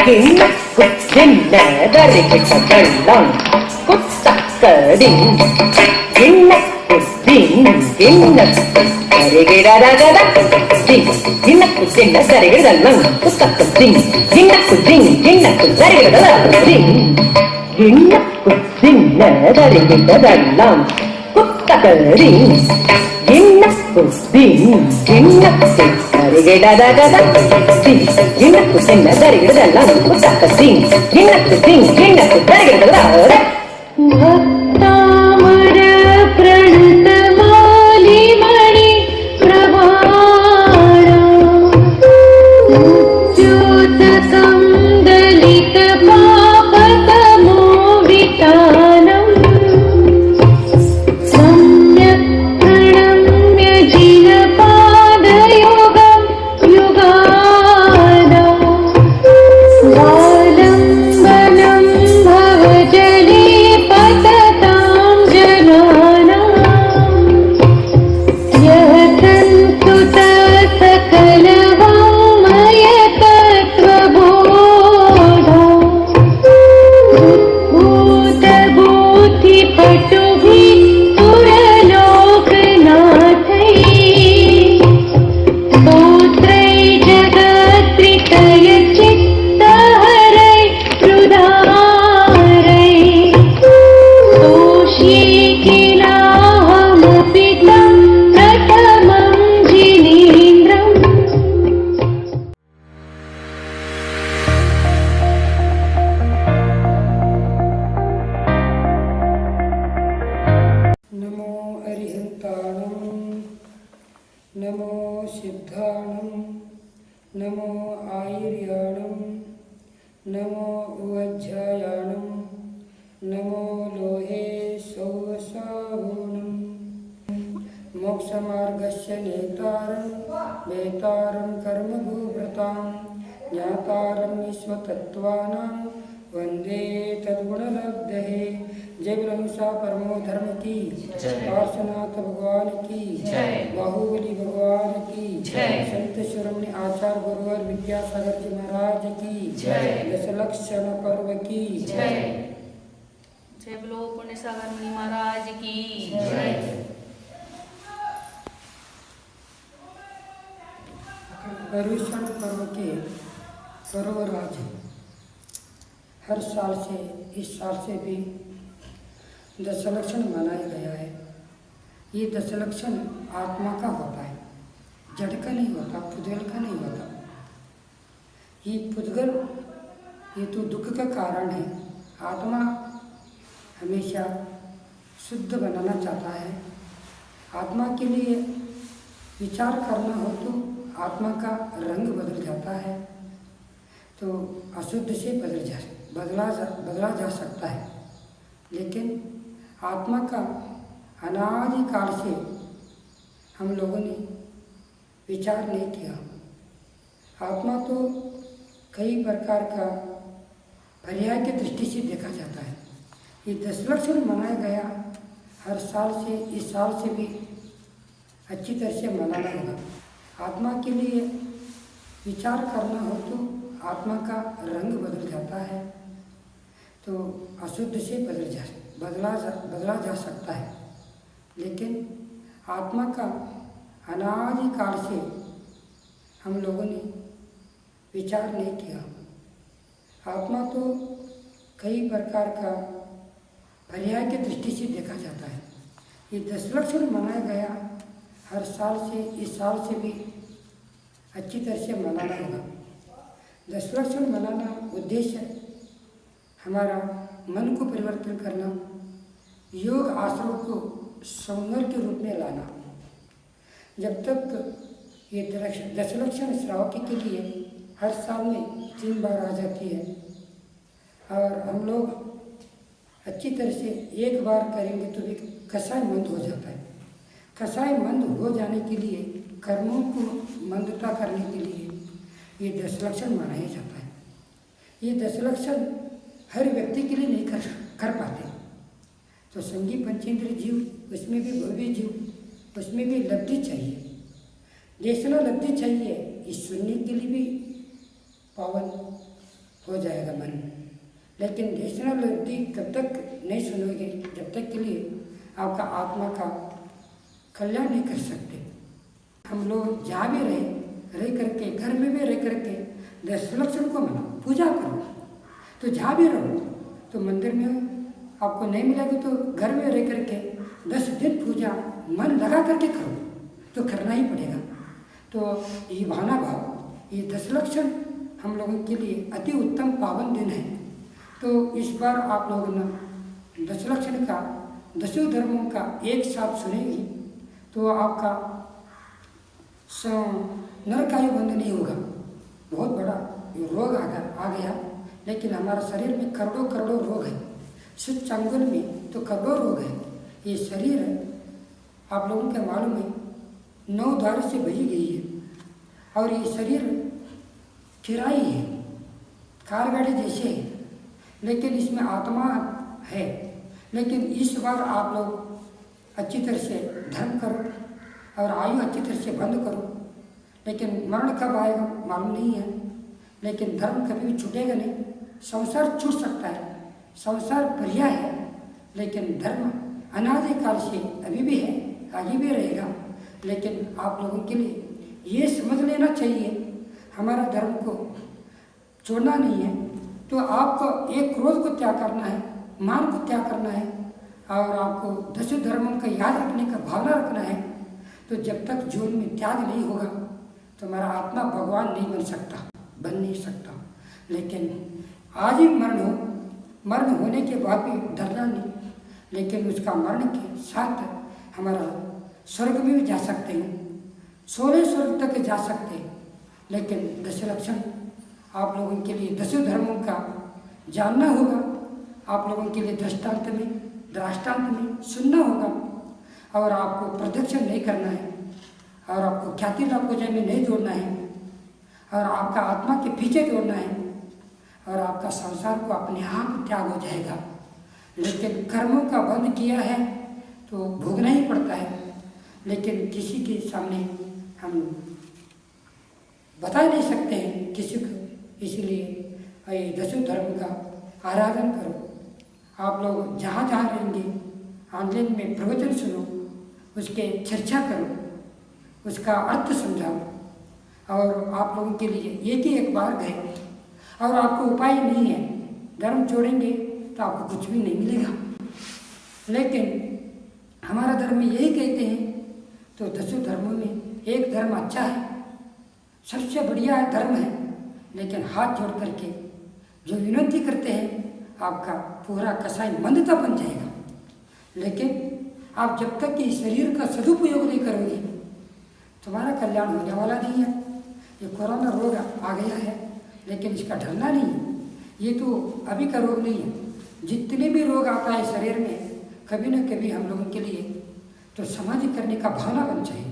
गिन्नकुदिन्नदरिगिटगल्लं कुत्तक्कडिं गिन्नकुदिन् गिन्नकुदरिगिडदगदक्दिं गिन्नकुदिन्नदरिगिडगल्लं कुत्तक्कडिं गिन्नकुदिन् गिन्नकुदरिगिडदगदिं गिन्नकुदिन्नदरिगिटगल्लं कुत्तक्कडिं गिन्नकुदिन् गिन्नकुदरिगिडदगदक्दिं गिन्नकुदिन्नदरिगिडगल्लं कुत्तक्कडिं गिन्नकुदिन् गिन्नकुदरिगिडदगदक्दिं भक्तामर प्रणतमालिमणि प्रवाण उद्योतकं दलितपापतमोवितानं सम्यक् प्रणम्य जिनपादयोगं युगाना वालम्बनं भवजले पततां जनानां यः सन्तुतः सकलवाङ्मयतत्त्वबोधा उद्भूतबुद्धिपटुभिः सुरलोकनाथैः स्तोत्रैः जगत्त्रितयचित्तहरैः हृदारैः तोष्ये किलाहमपि तं प्रथमं जिनेन्द्रम् नमो अरिहन्ताणं नमो सिद्धाणं नमो आयुर्याणं नमो उवज्झायाणं नमो लोहे सौवसाहोणं मोक्षमार्गस्य नेतारं वेतारं कर्मभूभृतां ज्ञातारं विश्वतत्त्वानां वन्दे तद्गुणलब्धये। जय बिलंसा परमो धर्म की पार्श्वनाथ भगवान की बाहुबली भगवान की संत शिरोमणि आचार्य गुरुवर विद्यासागर जी महाराज की दशलक्षण पर्व की जय बोलो पुण्य सागर मुनि महाराज की पर्युषण पर्व के पर्वराज हर साल से इस साल से भी दशलक्षण मनाया गया है। ये दशलक्षण आत्मा का होता है, जड़ का नहीं होता, पुद्गल का नहीं होता। ये पुद्गल ये तो दुख का कारण है। आत्मा हमेशा शुद्ध बनाना चाहता है। आत्मा के लिए विचार करना हो तो आत्मा का रंग बदल जाता है, तो अशुद्ध से बदला जा सकता है। लेकिन आत्मा का अनादिकाल से हम लोगों ने विचार नहीं किया। आत्मा तो कई प्रकार का पर्याय की दृष्टि से देखा जाता है। ये दशलक्षण मनाया गया हर साल से, इस साल से भी अच्छी तरह से मनाना होगा। आत्मा के लिए विचार करना हो तो आत्मा का रंग बदल जाता है, तो अशुद्ध से बदला जा सकता है। लेकिन आत्मा का अनादिकाल से हम लोगों ने विचार नहीं किया। आत्मा तो कई प्रकार का पर्याय की दृष्टि से देखा जाता है। ये दशलक्षण मनाया गया हर साल से, इस साल से भी अच्छी तरह से मनाना होगा। दशलक्षण मनाना उद्देश्य हमारा मन को परिवर्तन करना, योग आश्रम को सौंदर्य के रूप में लाना। जब तक ये दशलक्षण श्रावकी के लिए हर साल में 3 बार आ जाती है और हम लोग अच्छी तरह से एक बार करेंगे तो भी कसाय मंद हो जाता है। कसाय मंद हो जाने के लिए, कर्मों को मंदता करने के लिए ये दशलक्षण मनाया जाता है। ये दशलक्षण हर व्यक्ति के लिए नहीं कर पाते। तो संगी पंचेंद्र जीव, उसमें भी भव्य जीव, उसमें भी लब्धि चाहिए, देशना लब्धि चाहिए। इस सुनने के लिए भी पावन हो जाएगा मन। लेकिन नेशनल बुद्धि कब तक नहीं सुनोगे जब तक के लिए आपका आत्मा का कल्याण नहीं कर सकते। हम लोग जहाँ भी रह करके, घर में भी रह करके दशलक्षण को मनाओ, पूजा करो। तो जहाँ भी रहो, तो मंदिर में आपको नहीं मिलेगा तो घर में रह करके 10 दिन पूजा मन लगा करके करो, तो करना ही पड़ेगा। तो ये भावना भाव, ये दशलक्षण हम लोगों के लिए अति उत्तम पावन दिन है। तो इस बार आप लोगों ने दशलक्षण का, दसों धर्मों का एक साथ सुनेंगी तो आपका नरकायु बंद नहीं होगा। बहुत बड़ा ये रोग आ गया, लेकिन हमारा शरीर में करोड़ों करोड़ों रोग है। सुच चंगुल में तो करोड़ों रोग है। ये शरीर आप लोगों के मालूम है 9 द्वार से भरी गई है, और ये शरीर किराई है, कार गाड़ी जैसे है, लेकिन इसमें आत्मा है। लेकिन इस बार आप लोग अच्छी तरह से धर्म करो और आयु अच्छी तरह से बंद करो। लेकिन मरण कब आएगा मालूम नहीं है, लेकिन धर्म कभी भी छूटेगा नहीं। संसार छूट सकता है, संसार बढ़िया है, लेकिन धर्म अनादिकाल से अभी भी है, आगे भी रहेगा। लेकिन आप लोगों के लिए ये समझ लेना चाहिए, हमारा धर्म को छोड़ना नहीं है। तो आपको एक क्रोध को त्याग करना है, मान को त्याग करना है, और आपको 10 धर्मों का याद रखने का भावना रखना है। तो जब तक जीवन में त्याग नहीं होगा तो हमारा आत्मा भगवान नहीं बन नहीं सकता। लेकिन आज ही मरण होने के बाद भी डरना नहीं, लेकिन उसका मरण के साथ हमारा स्वर्ग में भी जा सकते हैं, 16 स्वर्ग तक जा सकते हैं। लेकिन दशलक्षण आप लोगों के लिए 10 धर्मों का जानना होगा, आप लोगों के लिए दृष्टांत में सुनना होगा, और आपको प्रदक्षिण नहीं करना है, और आपको ख्याति लाभ पूजा में नहीं जोड़ना है, और आपका आत्मा के पीछे जोड़ना है, और आपका संसार को अपने आप त्याग हो जाएगा। लेकिन कर्मों का बंद किया है तो भोगना ही पड़ता है। लेकिन किसी के सामने हम बता नहीं सकते हैं किसी को, इसलिए ये 10 धर्म का आराधन करो। आप लोग जहाँ जहाँ रहेंगे ऑनलाइन में प्रवचन सुनो, उसके चर्चा करो, उसका अर्थ समझाओ, और आप लोगों के लिए एक बार गए, और आपको उपाय नहीं है, धर्म छोड़ेंगे तो आपको कुछ भी नहीं मिलेगा। लेकिन हमारा धर्म में यही कहते हैं, तो 10 धर्मों में एक धर्म अच्छा है, सबसे बढ़िया धर्म है। लेकिन हाथ जोड़ करके जो विनती करते हैं, आपका पूरा कसाई मंदता बन जाएगा। लेकिन आप जब तक कि शरीर का सदुपयोग नहीं करोगे, तुम्हारा कल्याण होने वाला नहीं है। ये कोरोना रोग आ गया है, लेकिन इसका डरना नहीं है। ये तो अभी का रोग नहीं है, जितने भी रोग आता है शरीर में, कभी न कभी हम लोगों के लिए तो समाधि करने का भावना बन चाहिए।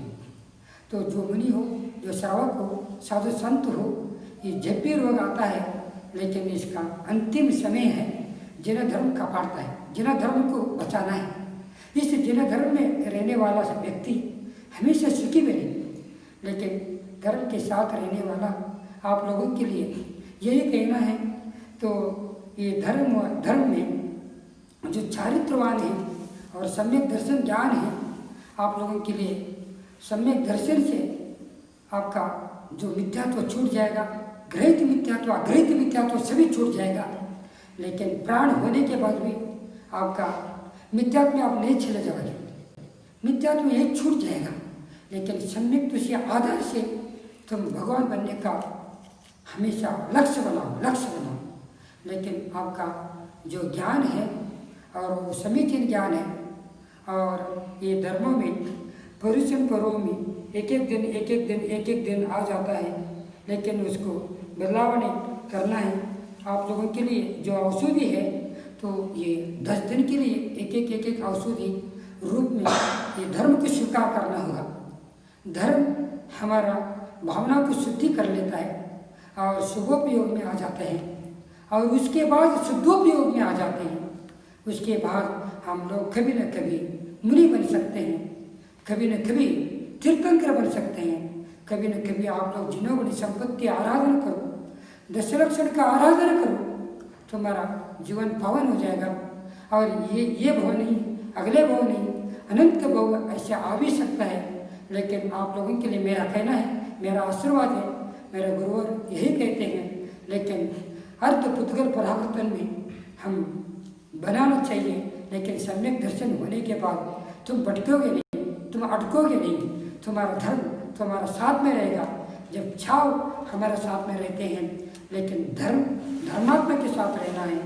तो जो मुनि हो, जो श्रावक हो, साधु संत हो, ये जब भी रोग आता है, लेकिन इसका अंतिम समय है, जिन धर्म का पाड़ता है, जिन धर्म को बचाना है। इस जिन धर्म में रहने वाला व्यक्ति हमेशा सुखी बने। लेकिन धर्म के साथ रहने वाला आप लोगों के लिए यही कहना है, तो ये धर्म में जो चारित्रवान है और सम्यक दर्शन ज्ञान है, आप लोगों के लिए सम्यक दर्शन से आपका जो मिथ्यात्व छूट जाएगा, ग्रहित मिथ्यात्व, अग्रहित मिथ्यात्व सभी छूट जाएगा। लेकिन प्राण होने के बाद भी आपका मिथ्यात्व में आप नहीं चले जाओगे, मिथ्यात्व यही छूट जाएगा। लेकिन सम्यक तुझे आधार से तुम भगवान बनने का हमेशा लक्ष्य बनाओ। लेकिन आपका जो ज्ञान है और वो समीचीन ज्ञान है, और ये धर्मों में परिश्रम पर्वों में एक एक दिन आ जाता है। लेकिन उसको बदलाव करना है। आप लोगों के लिए जो औषधि है, तो ये 10 दिन के लिए एक औषधि रूप में ये धर्म को स्वीकार करना होगा। धर्म हमारा भावना को शुद्धि कर लेता है और शुभोपयोग में आ जाते हैं, और उसके बाद शुद्धोपयोग में आ जाते हैं। उसके बाद हम लोग कभी न कभी मुनि बन सकते हैं, कभी न कभी तीर्थंकर बन सकते हैं, कभी न कभी आप लोग जिन्होंने संपत्ति आराधना करो, दस लक्षण का आराधना करो, तुम्हारा जीवन पावन हो जाएगा। और ये भाव नहीं, अगले भाव नहीं, अनंत भाव ऐसे आ भी सकता है। लेकिन आप लोगों के लिए मेरा कहना है, मेरा आशीर्वाद है, मेरे गुरुवर यही कहते हैं। लेकिन अर्थ पुद्गल परावर्तन में हम बनाना चाहिए। लेकिन सम्यक दर्शन होने के बाद तुम भटकोगे नहीं, तुम अटकोगे नहीं, तुम्हारा धर्म तुम्हारा साथ में रहेगा। जब छाव हमारे साथ में रहते हैं, लेकिन धर्मात्मा के साथ रहना है,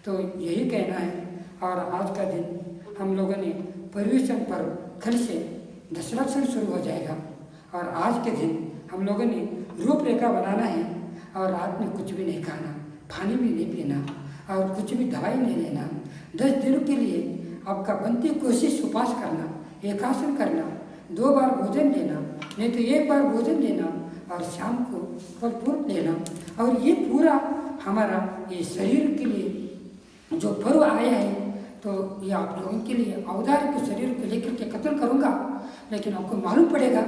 तो यही कहना है। और आज का दिन हम लोगों ने पर्यूषण पर्व कल से दशलक्षण शुरू हो जाएगा। और आज के दिन हम लोगों ने रूपरेखा बनाना है। और रात में कुछ भी नहीं खाना, पानी भी नहीं पीना और कुछ भी दवाई नहीं लेना। 10 दिनों के लिए आपका बनती कोशिश उपवास करना, एकासन करना, 2 बार भोजन लेना, नहीं तो 1 बार भोजन लेना और शाम को फल फ्रूट लेना। और ये पूरा हमारा ये शरीर के लिए जो पर्व आया है, तो ये आप लोगों के लिए अवतार के शरीर को लेकर के कत्ल करूँगा। लेकिन आपको मालूम पड़ेगा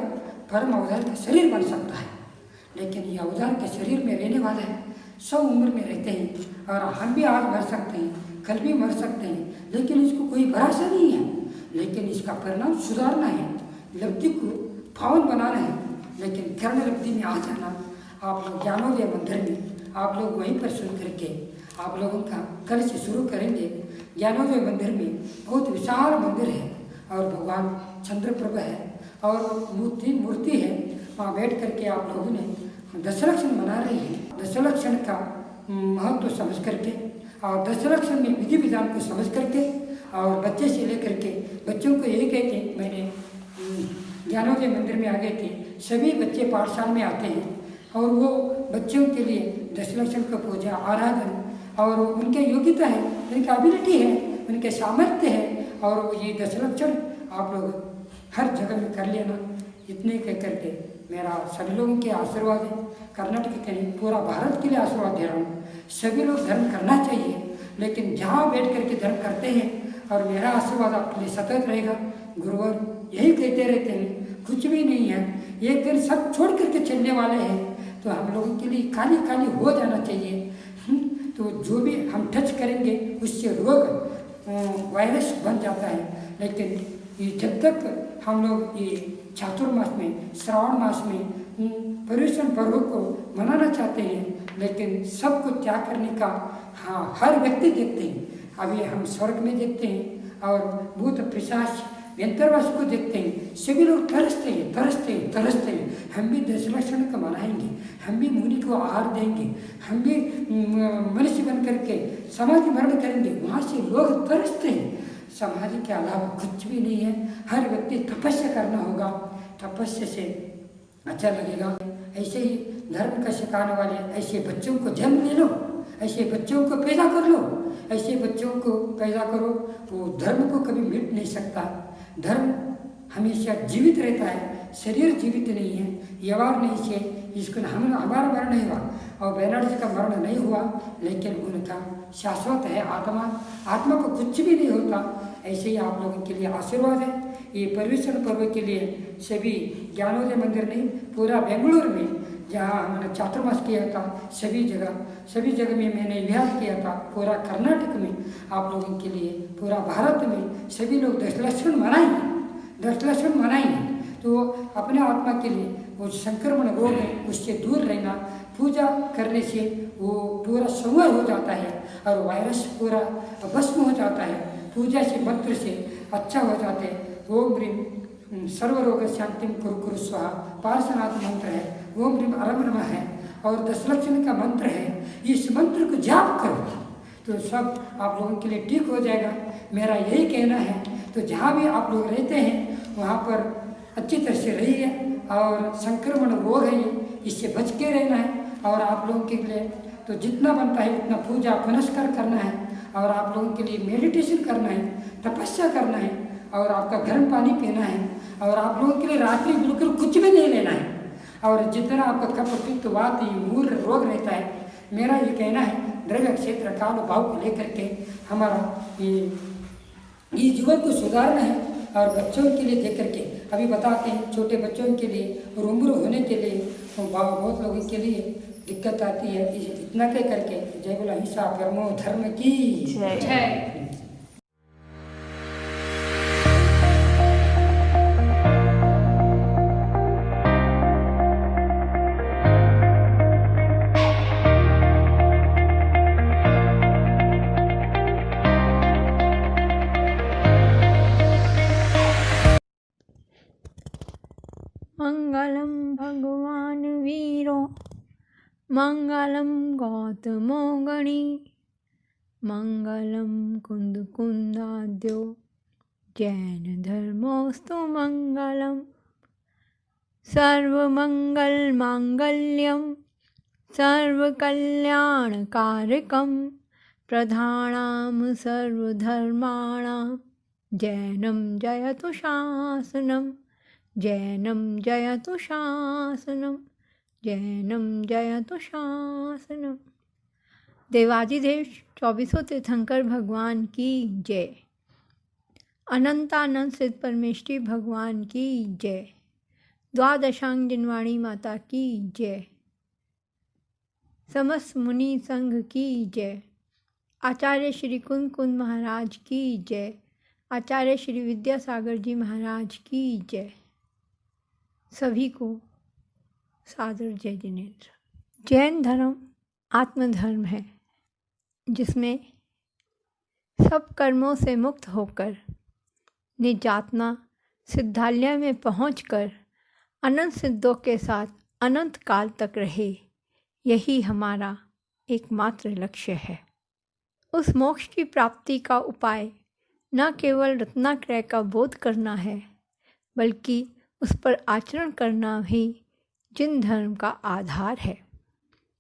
परम अवतार का शरीर बन सकता है, लेकिन ये अवतार के शरीर में रहने वाला है। 100 उम्र में रहते हैं और हम भी आज मर सकते हैं, कल भी मर सकते हैं, लेकिन इसको कोई भरोसा नहीं है। लेकिन इसका परिणाम सुधारना है, लब्धि को पावन बनाना है। लेकिन कर्ण लब्धि में आ जाना, आप लोग ज्ञानोदय मंदिर में आप लोग वहीं पर सुन करके आप लोगों का कल से शुरू करेंगे। ज्ञानोदय मंदिर में बहुत विशाल मंदिर है और भगवान चंद्रप्रभ है और मूर्ति है। वहाँ बैठ करके आप लोगों ने दशलक्षण मना रही है। दशलक्षण का महत्व समझ करके और दशलक्षण में विधि विधान को समझ करके और बच्चे से लेकर के बच्चों को यही कहते, मैंने ज्ञानोदय मंदिर में आ गए थे, सभी बच्चे पाठशाला में आते हैं और वो बच्चों के लिए दशलक्षण का पूजा आराधन और उनके योग्यता है, उनकी एबिलिटी है, उनके सामर्थ्य है। और ये दशलक्षण आप लोग हर जगह में कर लेना। इतने कह करके मेरा सभी लोगों के आशीर्वाद है। कर्नाटक के नहीं, पूरा भारत के लिए आशीर्वाद दे रहा हूँ। सभी लोग धर्म करना चाहिए, लेकिन जहाँ बैठ करके धर्म करते हैं और मेरा आशीर्वाद आपके लिए सतत रहेगा। गुरुवर यही कहते रहते हैं, कुछ भी नहीं है, एक दिन सब छोड़ करके चलने वाले हैं, तो हम लोगों के लिए खाली खाली हो जाना चाहिए। तो जो भी हम टच करेंगे उससे रोग वायरस बन जाता है। लेकिन ये जब तक हम लोग ये चातुर्मास में, श्रावण मास में पर्यूषण पर्व को मनाना चाहते हैं, लेकिन सबको त्याग करने का हर व्यक्ति देखते हैं। अभी हम स्वर्ग में देखते हैं और भूत पिशाच व्यंतरवास को देखते हैं, सभी लोग तरसते हैं। हम भी दशलक्षण को मनाएंगे, हम भी मुनि को आहार देंगे, हम भी मनुष्य बन करके समाधि मरण करेंगे। वहाँ से लोग तरसते हैं। समाधि के अलावा कुछ भी नहीं है। हर व्यक्ति तपस्या करना होगा, तपस्या से अच्छा लगेगा। ऐसे ही धर्म का सिखाने वाले ऐसे बच्चों को जन्म ले लो, ऐसे बच्चों को पैदा कर लो, ऐसे बच्चों को पैदा करो। वो धर्म को कभी मिट नहीं सकता। धर्म हमेशा जीवित रहता है, शरीर जीवित नहीं है। व्यवहार नहीं से इसको हमारा मरण नहीं हुआ और बैनर्जी का मरण नहीं हुआ, लेकिन उनका शाश्वत है आत्मा को कुछ भी नहीं होता। ऐसे ही आप लोगों के लिए आशीर्वाद है। ये पर्यूषण पर्व के लिए सभी ज्ञानोदय मंदिर नहीं, पूरा बेंगलुरु में जहाँ हमने चातुर्मास किया था, सभी जगह में मैंने विहार किया था। पूरा कर्नाटक में आप लोगों के लिए, पूरा भारत में सभी लोग दशलक्षण मनाएंगे। तो अपने आत्मा के लिए वो संक्रमण रोग है उससे दूर रहना, पूजा करने से वो पूरा संवर हो जाता है और वायरस पूरा भस्म हो जाता है। पूजा से मंत्र से अच्छा हो जाते हैं। ओम ह्रीम सर्वरोग शांतिम कुरु स्वाहा पार्श्वनाथ मंत्र है, ओम ह्रीम अरम नमः है और दशलक्षण का मंत्र है। इस मंत्र को जाप करो तो सब आप लोगों के लिए ठीक हो जाएगा। मेरा यही कहना है। तो जहाँ भी आप लोग रहते हैं वहाँ पर अच्छी तरह से रहिए और संक्रमण रोग है इससे बच के रहना है। और आप लोगों के लिए तो जितना बनता है उतना पूजा पुनस्कार करना है और आप लोगों के लिए मेडिटेशन करना है, तपस्या करना है और आपका गर्म पानी पीना है और आप लोगों के लिए रात्रि बिल्कुल कुछ भी नहीं लेना है। और जितना आपका कफ पित्त वात मूल रोग रहता है, मेरा ये कहना है द्रव्य क्षेत्र काल भाव को लेकर के हमारा ये जीवन को सुधारना है। और बच्चों के लिए देख करके अभी बताते हैं, छोटे बच्चों के लिए और उम्र होने के लिए बहुत लोगों के लिए दिक्कत आती है। इतना कह करके जय बोला हिंसा परमो धर्म की जय। मंगलम भगवान वीरो मंगलम गौतमो गणी मंगलम कुंद कुंदाद्यो जैन धर्मोस्तु मंगलम सर्वमंगल मांगल्यम सर्वकल्याणकारकम प्रधानाम सर्वधर्माणाम जैनम जयतु शासनम जैनम जयतु शासनम जैनम जयतु शासनम। देवाधिदेव 24 तीर्थंकर भगवान की जय। अनंतानंद सिद्ध परमेष्ठी भगवान की जय। द्वादशांग जिनवाणी माता की जय। समस्त मुनि संघ की जय। आचार्य श्री कुंद कुंद महाराज की जय। आचार्य श्री विद्यासागर जी महाराज की जय। सभी को सादर जय जिनेन्द्र। जैन धर्म आत्मधर्म है जिसमें सब कर्मों से मुक्त होकर निजात्मा सिद्धालय में पहुंचकर अनंत सिद्धों के साथ अनंत काल तक रहे, यही हमारा एकमात्र लक्ष्य है। उस मोक्ष की प्राप्ति का उपाय न केवल रत्नाक्रय का बोध करना है, बल्कि उस पर आचरण करना भी जिन धर्म का आधार है।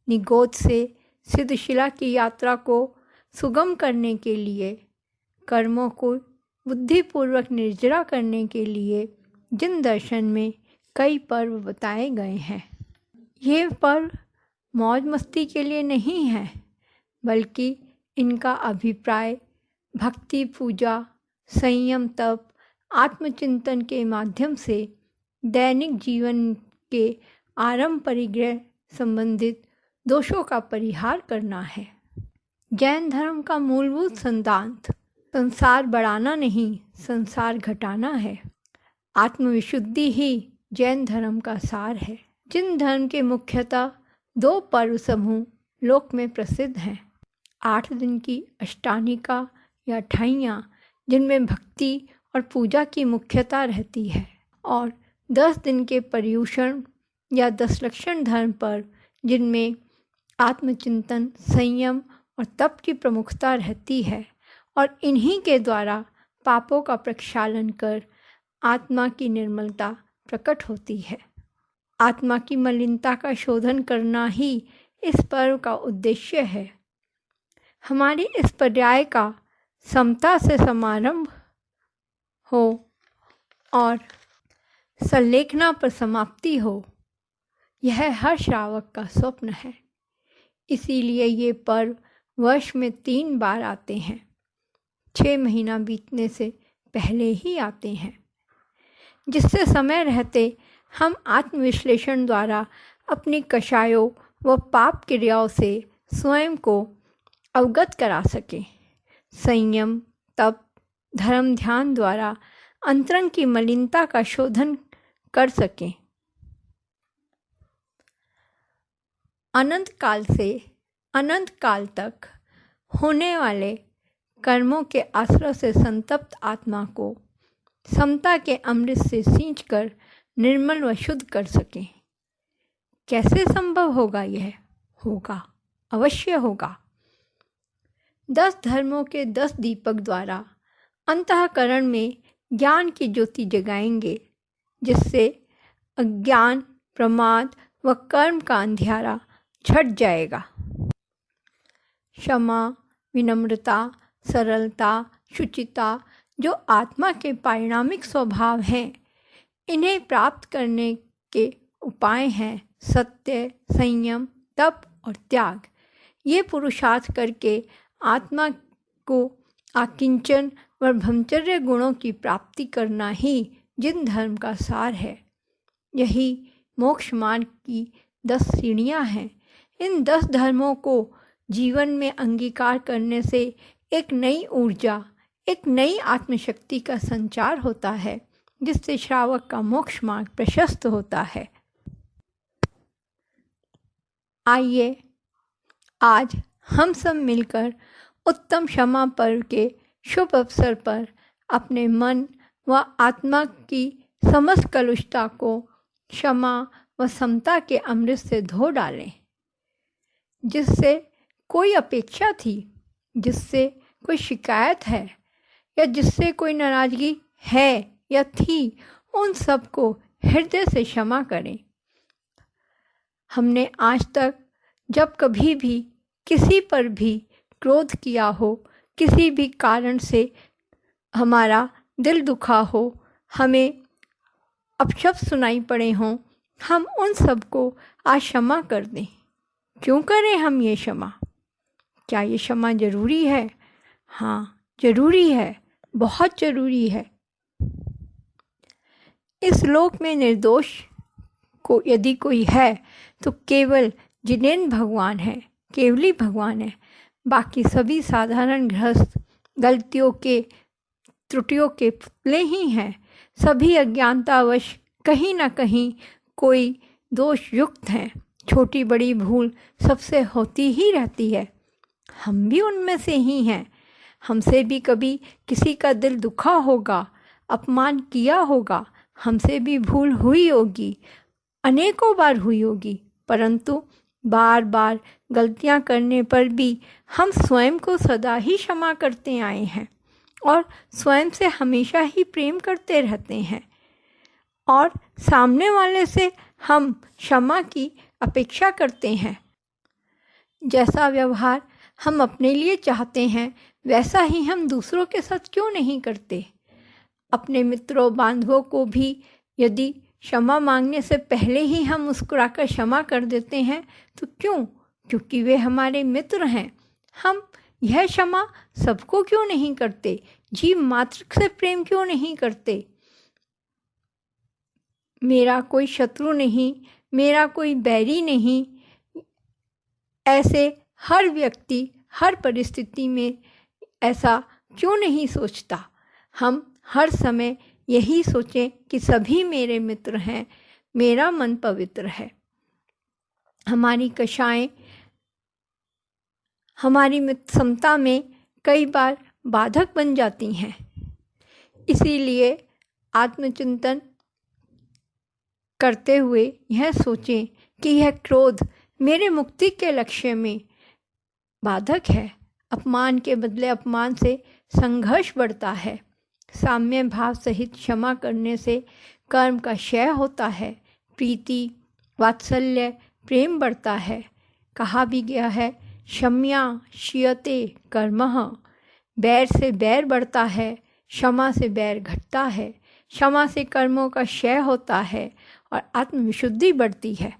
निगोद से सिद्धशिला की यात्रा को सुगम करने के लिए, कर्मों को बुद्धिपूर्वक निर्जरा करने के लिए जिन दर्शन में कई पर्व बताए गए हैं, ये पर्व मौज मस्ती के लिए नहीं है, बल्कि इनका अभिप्राय भक्ति, पूजा, संयम, तप, आत्मचिंतन के माध्यम से दैनिक जीवन के आरंभ परिग्रह संबंधित दोषों का परिहार करना है। जैन धर्म का मूलभूत सिद्धांत संसार बढ़ाना नहीं, संसार घटाना है। आत्मविशुद्धि ही जैन धर्म का सार है। जिन धर्म के मुख्यतः 2 पर्व समूह लोक में प्रसिद्ध हैं, 8 दिन की अष्टानिका या अठाइयाँ जिनमें भक्ति और पूजा की मुख्यता रहती है, और 10 दिन के पर्युषण या 10 लक्षण धर्म पर जिनमें आत्मचिंतन, संयम और तप की प्रमुखता रहती है, और इन्हीं के द्वारा पापों का प्रक्षालन कर आत्मा की निर्मलता प्रकट होती है। आत्मा की मलिनता का शोधन करना ही इस पर्व का उद्देश्य है। हमारी इस पर्याय का समता से समारंभ हो और संलेखना पर समाप्ति हो, यह हर श्रावक का स्वप्न है। इसीलिए ये पर्व वर्ष में 3 बार आते हैं। 6 महीना बीतने से पहले ही आते हैं, जिससे समय रहते हम आत्मविश्लेषण द्वारा अपनी कषायों व पाप क्रियाओं से स्वयं को अवगत करा सकें। संयम, तप, धर्म, ध्यान द्वारा अंतरंग की मलिनता का शोधन कर सकें। अनंत काल से अनंत काल तक होने वाले कर्मों के आश्रय से संतप्त आत्मा को समता के अमृत से सींचकर निर्मल व शुद्ध कर सकें। कैसे संभव होगा यह? होगा, अवश्य होगा। 10 धर्मों के 10 दीपक द्वारा अंतःकरण में ज्ञान की ज्योति जगाएंगे, जिससे अज्ञान, प्रमाद व कर्म का अंधियारा छट जाएगा। क्षमा, विनम्रता, सरलता, शुचिता जो आत्मा के पारिणामिक स्वभाव हैं, इन्हें प्राप्त करने के उपाय हैं सत्य, संयम, तप और त्याग। ये पुरुषार्थ करके आत्मा को आकिंचन व ब्रह्मचर्य गुणों की प्राप्ति करना ही जिन धर्म का सार है। यही मोक्ष मार्ग की 10 सीढ़ियाँ हैं। इन 10 धर्मों को जीवन में अंगीकार करने से एक नई ऊर्जा, एक नई आत्मशक्ति का संचार होता है, जिससे श्रावक का मोक्ष मार्ग प्रशस्त होता है। आइए आज हम सब मिलकर उत्तम क्षमा पर्व के शुभ अवसर पर अपने मन व आत्मा की समस्त कलुषता को क्षमा व समता के अमृत से धो डालें। जिससे कोई अपेक्षा थी, जिससे कोई शिकायत है या जिससे कोई नाराज़गी है या थी, उन सब को हृदय से क्षमा करें। हमने आज तक जब कभी भी किसी पर भी क्रोध किया हो, किसी भी कारण से हमारा दिल दुखा हो, हमें अपशब्द सुनाई पड़े हों, हम उन सब को आज क्षमा कर दें। क्यों करें हम ये क्षमा? क्या ये क्षमा ज़रूरी है? हाँ, ज़रूरी है, बहुत ज़रूरी है। इस लोक में निर्दोष को यदि कोई है तो केवल जिनेंद्र भगवान है, केवली भगवान है। बाकी सभी साधारण गृहस्थ गलतियों के, त्रुटियों के पुतले ही हैं। सभी अज्ञानतावश कहीं ना कहीं कोई दोष युक्त हैं। छोटी बड़ी भूल सबसे होती ही रहती है, हम भी उनमें से ही हैं। हमसे भी कभी किसी का दिल दुखा होगा, अपमान किया होगा, हमसे भी भूल हुई होगी, अनेकों बार हुई होगी, परंतु बार बार गलतियां करने पर भी हम स्वयं को सदा ही क्षमा करते आए हैं और स्वयं से हमेशा ही प्रेम करते रहते हैं। और सामने वाले से हम क्षमा की अपेक्षा करते हैं। जैसा व्यवहार हम अपने लिए चाहते हैं, वैसा ही हम दूसरों के साथ क्यों नहीं करते? अपने मित्रों बांधवों को भी यदि क्षमा मांगने से पहले ही हम मुस्कुराकर क्षमा कर देते हैं तो क्यों? क्योंकि वे हमारे मित्र हैं। हम यह क्षमा सबको क्यों नहीं करते? जीव मात्र से प्रेम क्यों नहीं करते? मेरा कोई शत्रु नहीं, मेरा कोई बैरी नहीं, ऐसे हर व्यक्ति हर परिस्थिति में ऐसा क्यों नहीं सोचता? हम हर समय यही सोचें कि सभी मेरे मित्र हैं, मेरा मन पवित्र है। हमारी कक्षाएं हमारी मित्र समता में कई बार बाधक बन जाती हैं। इसीलिए आत्मचिंतन करते हुए यह सोचें कि यह क्रोध मेरे मुक्ति के लक्ष्य में बाधक है। अपमान के बदले अपमान से संघर्ष बढ़ता है। साम्य भाव सहित क्षमा करने से कर्म का क्षय होता है, प्रीति वात्सल्य प्रेम बढ़ता है। कहा भी गया है, क्षम्या क्षीयते कर्मः। बैर से बैर बढ़ता है, क्षमा से बैर घटता है। क्षमा से कर्मों का क्षय होता है और आत्मविशुद्धि बढ़ती है।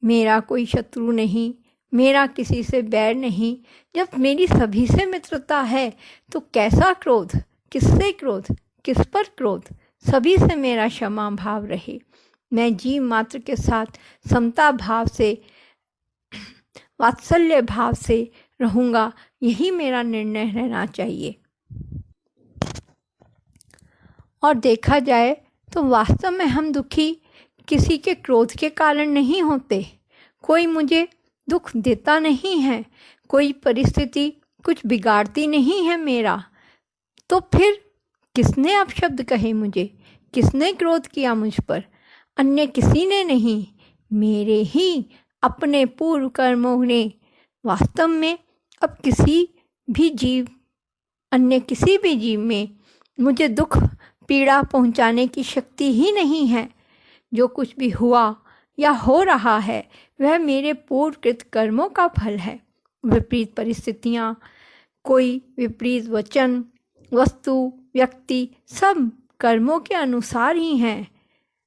मेरा कोई शत्रु नहीं, मेरा किसी से बैर नहीं। जब मेरी सभी से मित्रता है तो कैसा क्रोध? किससे क्रोध? किस पर क्रोध? सभी से मेरा क्षमा भाव रहे। मैं जीव मात्र के साथ समता भाव से, वात्सल्य भाव से रहूँगा, यही मेरा निर्णय रहना चाहिए। और देखा जाए तो वास्तव में हम दुखी किसी के क्रोध के कारण नहीं होते। कोई मुझे दुख देता नहीं है, कोई परिस्थिति कुछ बिगाड़ती नहीं है मेरा, तो फिर किसने अपशब्द कहे मुझे? किसने क्रोध किया मुझ पर? अन्य किसी ने नहीं, मेरे ही अपने पूर्व कर्मों ने। वास्तव में अब किसी भी जीव, अन्य किसी भी जीव में मुझे दुख पीड़ा पहुंचाने की शक्ति ही नहीं है। जो कुछ भी हुआ या हो रहा है वह मेरे पूर्वकृत कर्मों का फल है। विपरीत परिस्थितियाँ, कोई विपरीत वचन, वस्तु, व्यक्ति, सब कर्मों के अनुसार ही हैं।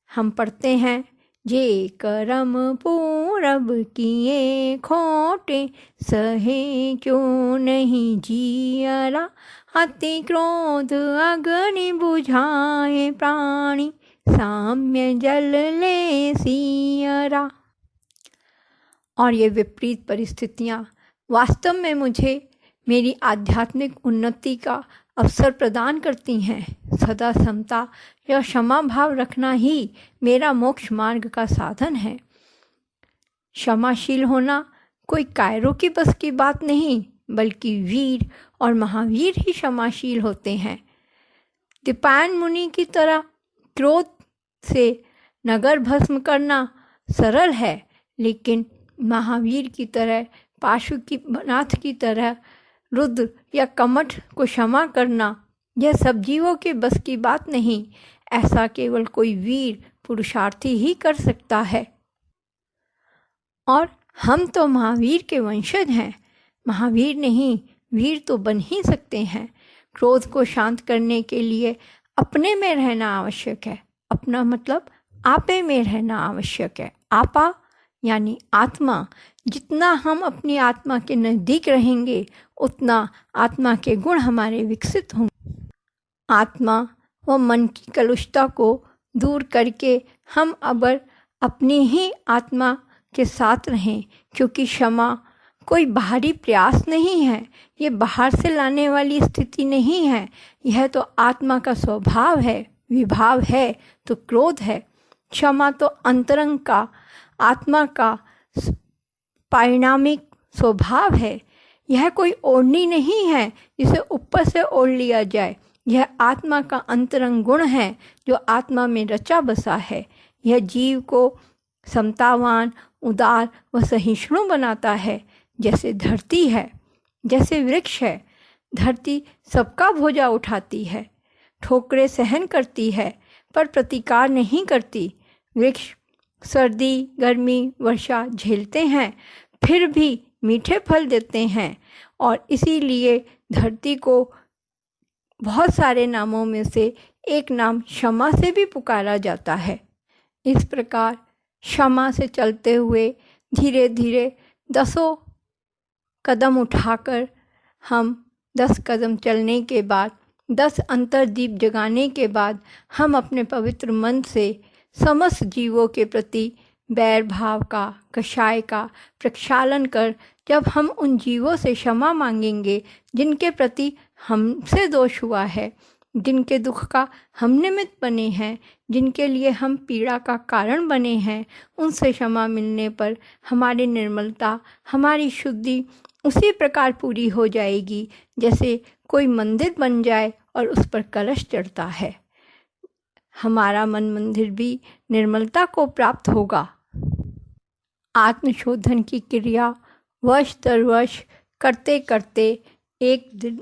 हम पढ़ते हैं, जे करम पूरब किए खोटे, सहे क्यों नहीं जियरा। अति क्रोध अग्नि बुझाए प्राणी, साम्य जल ले सियरा। और ये विपरीत परिस्थितियाँ वास्तव में मुझे मेरी आध्यात्मिक उन्नति का अवसर प्रदान करती हैं। सदा समता या क्षमा भाव रखना ही मेरा मोक्ष मार्ग का साधन है। क्षमाशील होना कोई कायरों की बस की बात नहीं, बल्कि वीर और महावीर ही क्षमाशील होते हैं। दीपायन मुनि की तरह क्रोध से नगर भस्म करना सरल है, लेकिन महावीर की तरह, पाशुपतिनाथ की तरह रुद्र या कमठ को क्षमा करना यह सब जीवों के बस की बात नहीं। ऐसा केवल कोई वीर पुरुषार्थी ही कर सकता है। और हम तो महावीर के वंशज हैं। महावीर नहीं, वीर तो बन ही सकते हैं। क्रोध को शांत करने के लिए अपने में रहना आवश्यक है। अपना मतलब आपे में रहना आवश्यक है। आपा यानी आत्मा। जितना हम अपनी आत्मा के नज़दीक रहेंगे, उतना आत्मा के गुण हमारे विकसित होंगे। आत्मा व मन की कलुषता को दूर करके हम अबर अपनी ही आत्मा के साथ रहें, क्योंकि क्षमा कोई बाहरी प्रयास नहीं है। ये बाहर से लाने वाली स्थिति नहीं है। यह तो आत्मा का स्वभाव है। विभाव है तो क्रोध है। क्षमा तो अंतरंग का, आत्मा का परिणामिक स्वभाव है। यह कोई ओढ़नी नहीं है जिसे ऊपर से ओढ़ लिया जाए। यह आत्मा का अंतरंग गुण है जो आत्मा में रचा बसा है। यह जीव को समतावान, उदार व सहिष्णु बनाता है। जैसे धरती है, जैसे वृक्ष है। धरती सबका बोझा उठाती है, ठोकरें सहन करती है, पर प्रतिकार नहीं करती। वृक्ष सर्दी, गर्मी, वर्षा झेलते हैं, फिर भी मीठे फल देते हैं। और इसीलिए धरती को बहुत सारे नामों में से एक नाम क्षमा से भी पुकारा जाता है। इस प्रकार क्षमा से चलते हुए धीरे धीरे 10 कदम उठाकर हम 10 कदम चलने के बाद, 10 अंतर्दीप जगाने के बाद हम अपने पवित्र मन से समस्त जीवों के प्रति बैर भाव का, कषाय का प्रक्षालन कर जब हम उन जीवों से क्षमा मांगेंगे जिनके प्रति हमसे दोष हुआ है, जिनके दुख का हम निमित्त बने हैं, जिनके लिए हम पीड़ा का कारण बने हैं, उनसे क्षमा मिलने पर हमारी निर्मलता, हमारी शुद्धि उसी प्रकार पूरी हो जाएगी जैसे कोई मंदिर बन जाए और उस पर कलश चढ़ता है। हमारा मन मंदिर भी निर्मलता को प्राप्त होगा। आत्मशोधन की क्रिया वर्ष दर वर्ष करते करते एक दिन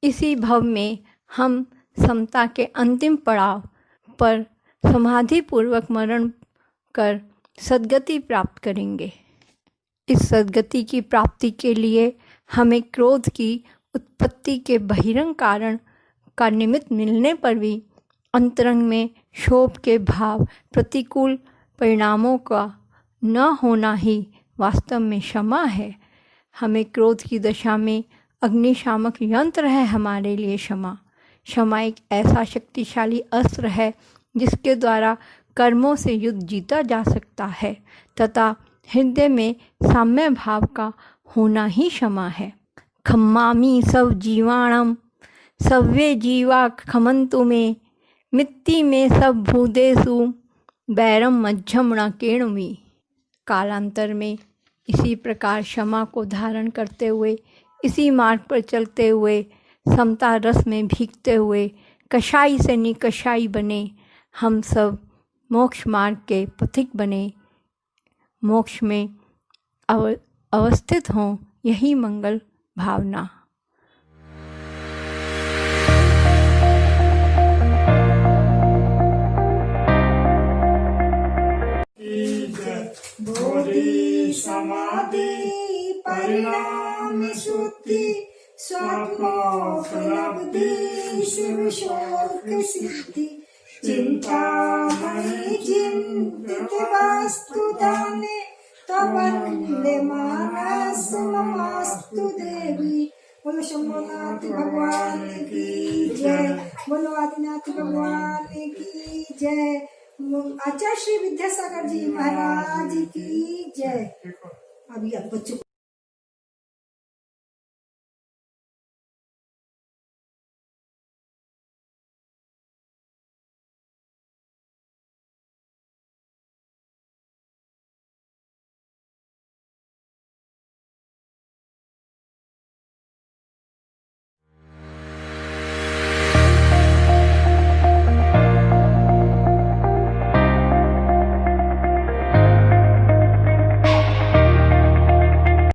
इसी भव में हम समता के अंतिम पड़ाव पर समाधिपूर्वक मरण कर सद्गति प्राप्त करेंगे। इस सद्गति की प्राप्ति के लिए हमें क्रोध की उत्पत्ति के बहिरंग कारण का निमित्त मिलने पर भी अंतरंग में क्षोभ के भाव, प्रतिकूल परिणामों का न होना ही वास्तव में क्षमा है। हमें क्रोध की दशा में अग्निशामक यंत्र है हमारे लिए क्षमा। क्षमा एक ऐसा शक्तिशाली अस्त्र है जिसके द्वारा कर्मों से युद्ध जीता जा सकता है तथा हृदय में साम्य भाव का होना ही क्षमा है। खम्मामि सब जीवाणम सव्ये जीवा खमंतु में मित्ति में सब भूदेषु बैरम मध्यम णकेणुमि। कालांतर में इसी प्रकार क्षमा को धारण करते हुए, इसी मार्ग पर चलते हुए, समता रस में भीगते हुए कषाई से निकषाई बने हम सब मोक्ष मार्ग के पथिक बने, मोक्ष में अवस्थित हों, यही मंगल भावना। बोधि समाधि परिणाम शुद्धि स्वात्मोपलब्धि शिव शोक सिद्धि चिंतामणि चिंतित वस्तु दाने तवंदे मानस नमस्तु देवी। बोलो शंभुनाथ भगवान की जय, बोलो आदिनाथ भगवान की जय, आचार्य श्री विद्यासागर जी महाराज की जय। अभी आप बच्चों